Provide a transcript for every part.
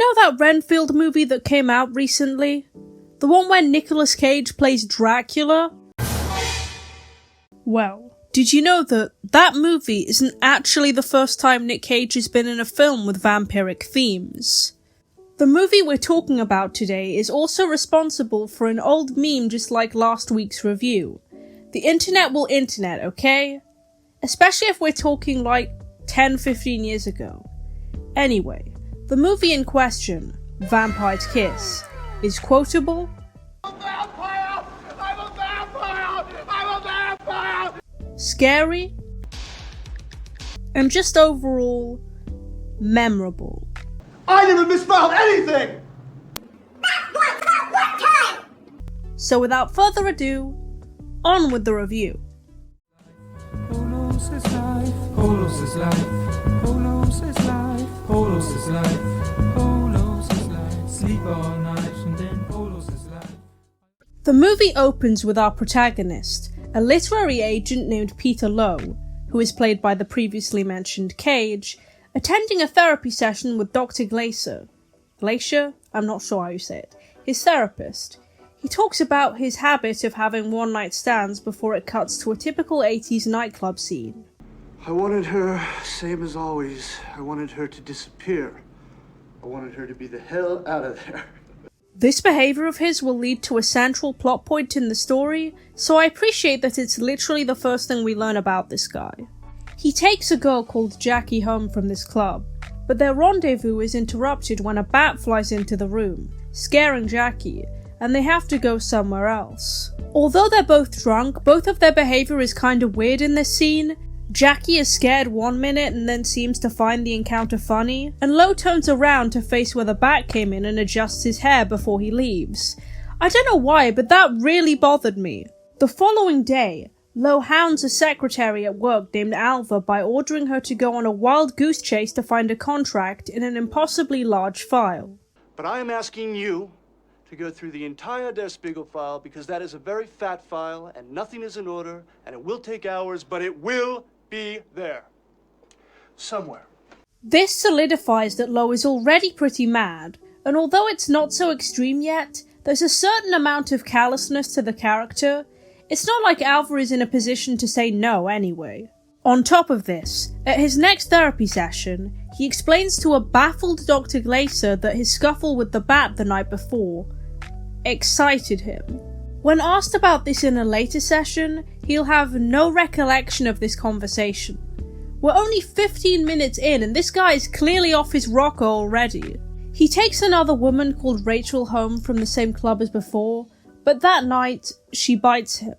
know that Renfield movie that came out recently? The one where Nicolas Cage plays Dracula? Well, did you know that that movie isn't actually the first time Nick Cage has been in a film with vampiric themes? The movie we're talking about today is also responsible for an old meme just like last week's review. The internet will internet, okay? Especially if we're talking like 10-15 years ago. Anyway, the movie in question, Vampire's Kiss, is quotable, I'm a vampire! I'm a vampire! I'm a vampire! scary, and just overall memorable. I never misspelled anything! So without further ado, on with the review. Polos is life, Polos is life, Polos is life, Polos is life, Polos is life, sleep all night and then Polos is life. The movie opens with our protagonist, a literary agent named Peter Lowe, who is played by the previously mentioned Cage, attending a therapy session with Dr. Glacier. Glacier? I'm not sure how you say it. His therapist. He talks about his habit of having one-night stands before it cuts to a typical 80s nightclub scene. I wanted her, same as always, I wanted her to disappear. I wanted her to be the hell out of there. This behaviour of his will lead to a central plot point in the story, so I appreciate that it's literally the first thing we learn about this guy. He takes a girl called Jackie home from this club, but their rendezvous is interrupted when a bat flies into the room, scaring Jackie, and they have to go somewhere else. Although they're both drunk, both of their behaviour is kinda weird in this scene. Jackie is scared one minute and then seems to find the encounter funny, and Lowe turns around to face where the bat came in and adjusts his hair before he leaves. I don't know why, but that really bothered me. The following day, Lowe hounds a secretary at work named Alva by ordering her to go on a wild goose chase to find a contract in an impossibly large file. But I am asking you to go through the entire Der Spiegel file because that is a very fat file and nothing is in order and it will take hours, but it will be there. Somewhere. This solidifies that Lowe is already pretty mad, and although it's not so extreme yet, there's a certain amount of callousness to the character. It's not like Alva is in a position to say no anyway. On top of this, at his next therapy session, he explains to a baffled Dr. Glacier that his scuffle with the bat the night before excited him. When asked about this in a later session, he'll have no recollection of this conversation. We're only 15 minutes in and this guy is clearly off his rocker already. He takes another woman called Rachel home from the same club as before, but that night, she bites him.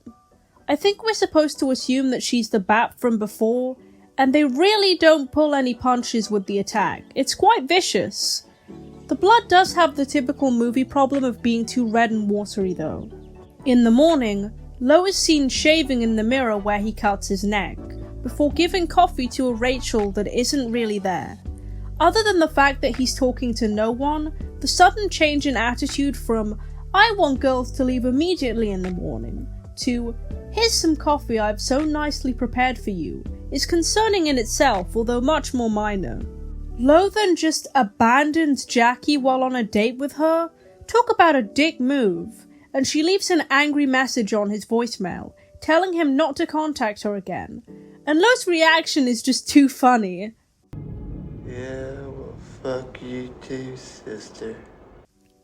I think we're supposed to assume that she's the bat from before, and they really don't pull any punches with the attack. It's quite vicious. The blood does have the typical movie problem of being too red and watery though. In the morning, Lowe is seen shaving in the mirror where he cuts his neck, before giving coffee to a Rachel that isn't really there. Other than the fact that he's talking to no one, the sudden change in attitude from "I want girls to leave immediately in the morning" to "here's some coffee I've so nicely prepared for you" is concerning in itself, although much more minor. Lowe then just abandons Jackie while on a date with her? Talk about a dick move. And she leaves an angry message on his voicemail, telling him not to contact her again. And Lowe's reaction is just too funny. Yeah, well, fuck you too, sister.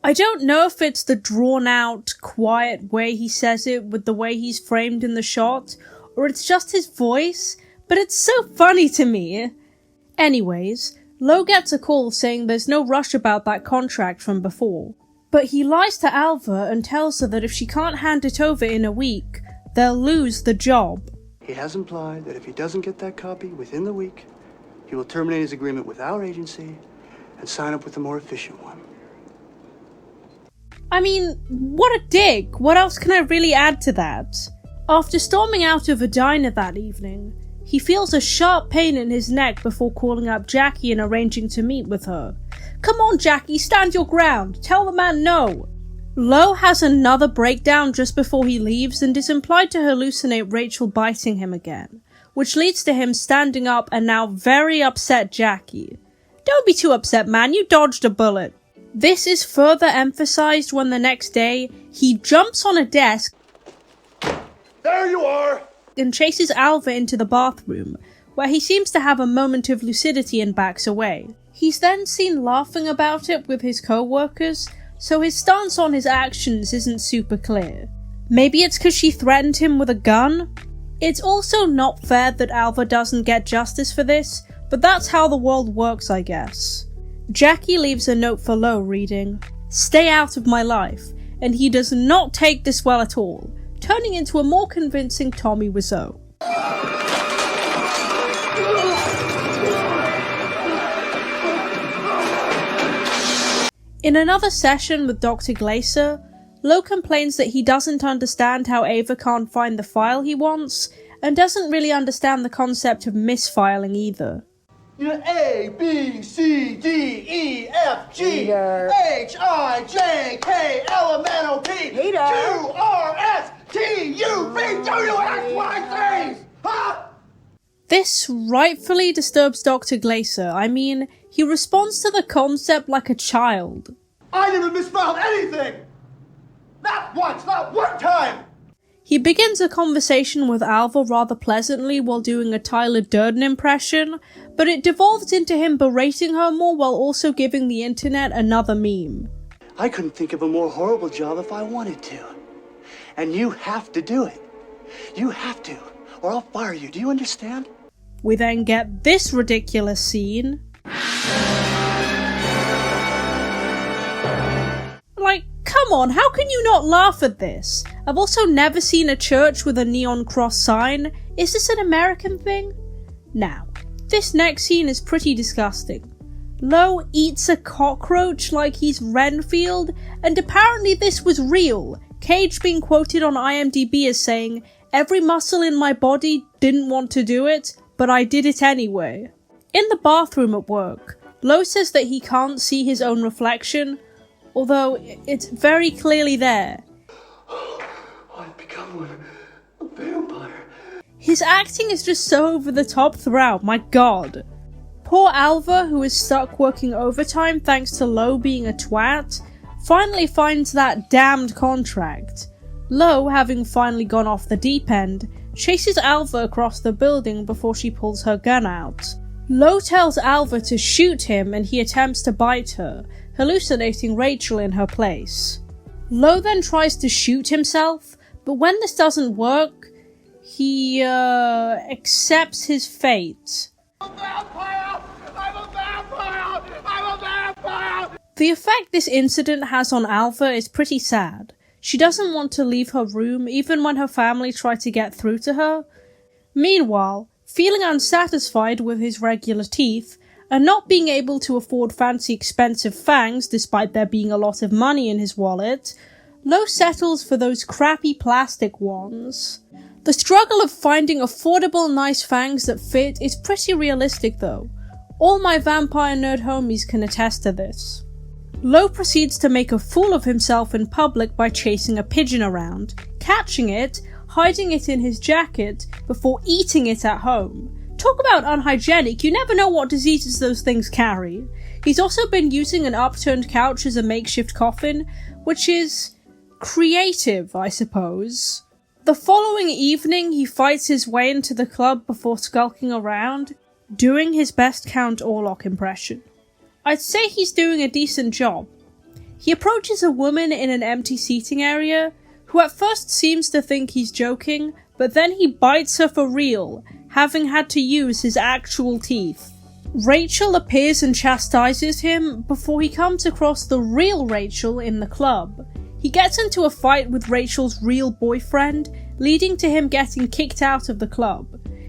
I don't know if it's the drawn-out, quiet way he says it with the way he's framed in the shot, or it's just his voice, but it's so funny to me. Anyways, Lowe gets a call saying there's no rush about that contract from before. But he lies to Alva and tells her that if she can't hand it over in a week, they'll lose the job. He has implied that if he doesn't get that copy within the week, he will terminate his agreement with our agency and sign up with a more efficient one. I mean, what a dick! What else can I really add to that? After storming out of a diner that evening, he feels a sharp pain in his neck before calling up Jackie and arranging to meet with her. Come on, Jackie, stand your ground. Tell the man no. Lowe has another breakdown just before he leaves and is implied to hallucinate Rachel biting him again, which leads to him standing up and now very upset Jackie. Don't be too upset, man, you dodged a bullet. This is further emphasized when the next day, he jumps on a desk There you are! and chases Alva into the bathroom, where he seems to have a moment of lucidity and backs away. He's then seen laughing about it with his co-workers, so his stance on his actions isn't super clear. Maybe it's because she threatened him with a gun? It's also not fair that Alva doesn't get justice for this, but that's how the world works, I guess. Jackie leaves a note for Lo reading, "Stay out of my life," and he does not take this well at all, turning into a more convincing Tommy Wiseau. In another session with Dr. Glaser, Lo complains that he doesn't understand how Ava can't find the file he wants, and doesn't really understand the concept of misfiling either. A, B, C, D, E, F, G, Hater. H, I, J, K, L, M, N, O, P, Hater. Q, R, S, T, U, V, W, X, Y, Z! Huh? This rightfully disturbs Dr. Glaser. I mean, he responds to the concept like a child. I never misspelled anything! Not once, not one time! He begins a conversation with Alva rather pleasantly while doing a Tyler Durden impression, but it devolves into him berating her more while also giving the internet another meme. I couldn't think of a more horrible job if I wanted to. And you have to do it. You have to, or I'll fire you. Do you understand? We then get this ridiculous scene. Like, come on, how can you not laugh at this? I've also never seen a church with a neon cross sign. Is this an American thing? Now, this next scene is pretty disgusting. Lo eats a cockroach like he's Renfield, and apparently this was real. Cage being quoted on IMDb as saying, "Every muscle in my body didn't want to do it, but I did it anyway." In the bathroom at work, Lo says that he can't see his own reflection, although it's very clearly there. I've become a vampire. His acting is just so over the top throughout, my god. Poor Alva, who is stuck working overtime thanks to Lo being a twat, finally finds that damned contract. Lo, having finally gone off the deep end, chases Alva across the building before she pulls her gun out. Lo tells Alva to shoot him and he attempts to bite her, hallucinating Rachel in her place. Lo then tries to shoot himself, but when this doesn't work, he accepts his fate. I'm a vampire! I'm a vampire! I'm a vampire! The effect this incident has on Alva is pretty sad. She doesn't want to leave her room even when her family try to get through to her. Meanwhile, feeling unsatisfied with his regular teeth, and not being able to afford fancy expensive fangs despite there being a lot of money in his wallet, Lo settles for those crappy plastic ones. The struggle of finding affordable nice fangs that fit is pretty realistic though. All my vampire nerd homies can attest to this. Lo proceeds to make a fool of himself in public by chasing a pigeon around, catching it, hiding it in his jacket, before eating it at home. Talk about unhygienic, you never know what diseases those things carry. He's also been using an upturned couch as a makeshift coffin, which is creative, I suppose. The following evening, he fights his way into the club before skulking around, doing his best Count Orlok impression. I'd say he's doing a decent job. He approaches a woman in an empty seating area, who at first seems to think he's joking, but then he bites her for real, having had to use his actual teeth. Rachel appears and chastises him before he comes across the real Rachel in the club. He gets into a fight with Rachel's real boyfriend, leading to him getting kicked out of the club.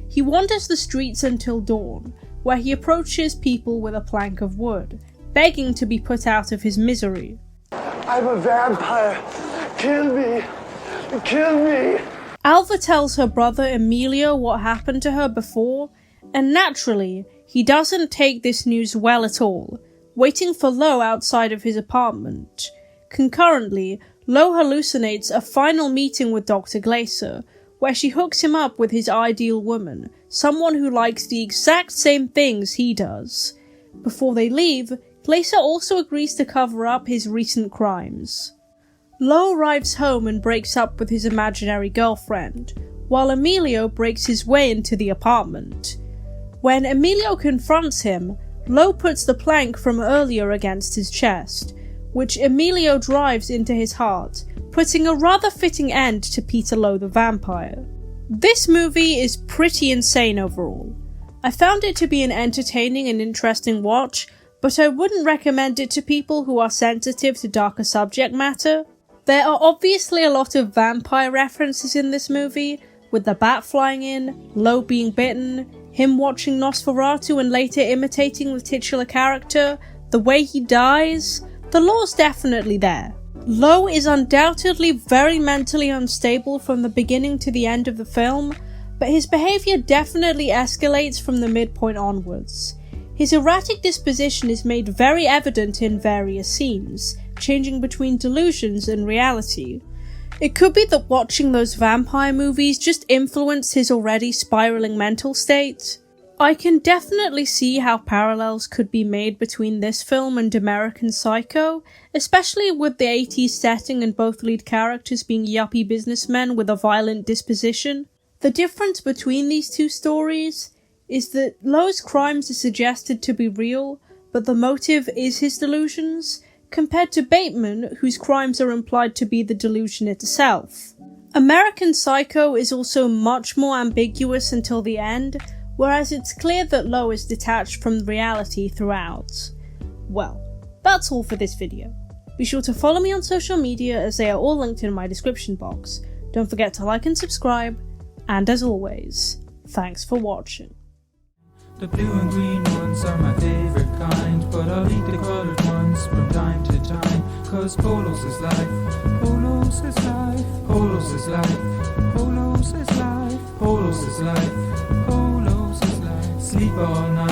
He wanders the streets until dawn, where he approaches people with a plank of wood, begging to be put out of his misery. I'm a vampire. Kill me. Kill me. Alva tells her brother Emilio what happened to her before, and naturally, he doesn't take this news well at all, waiting for Lo outside of his apartment. Concurrently, Lo hallucinates a final meeting with Dr. Glaser, where she hooks him up with his ideal woman, someone who likes the exact same things he does. Before they leave, Placer also agrees to cover up his recent crimes. Lo arrives home and breaks up with his imaginary girlfriend, while Emilio breaks his way into the apartment. When Emilio confronts him, Lo puts the plank from earlier against his chest, which Emilio drives into his heart, putting a rather fitting end to Peter Lo the vampire. This movie is pretty insane overall. I found it to be an entertaining and interesting watch, but I wouldn't recommend it to people who are sensitive to darker subject matter. There are obviously a lot of vampire references in this movie, with the bat flying in, Lo being bitten, him watching Nosferatu and later imitating the titular character, the way he dies. The lore's definitely there. Lo is undoubtedly very mentally unstable from the beginning to the end of the film, but his behaviour definitely escalates from the midpoint onwards. His erratic disposition is made very evident in various scenes, changing between delusions and reality. It could be that watching those vampire movies just influenced his already spiralling mental state. I can definitely see how parallels could be made between this film and American Psycho, especially with the 80s setting and both lead characters being yuppie businessmen with a violent disposition. The difference between these two stories is that Lo's crimes are suggested to be real, but the motive is his delusions, compared to Bateman, whose crimes are implied to be the delusion itself. American Psycho is also much more ambiguous until the end, whereas it's clear that Lo is detached from reality throughout. Well, that's all for this video. Be sure to follow me on social media as they are all linked in my description box. Don't forget to like and subscribe, and as always, thanks for watching. The blue and green ones are my favorite kind, but I'll eat the colored ones from time to time. Cause Polos is life, Polos is life, Polos is life, Polos is life, Polos is life, Polos is life. Sleep all night.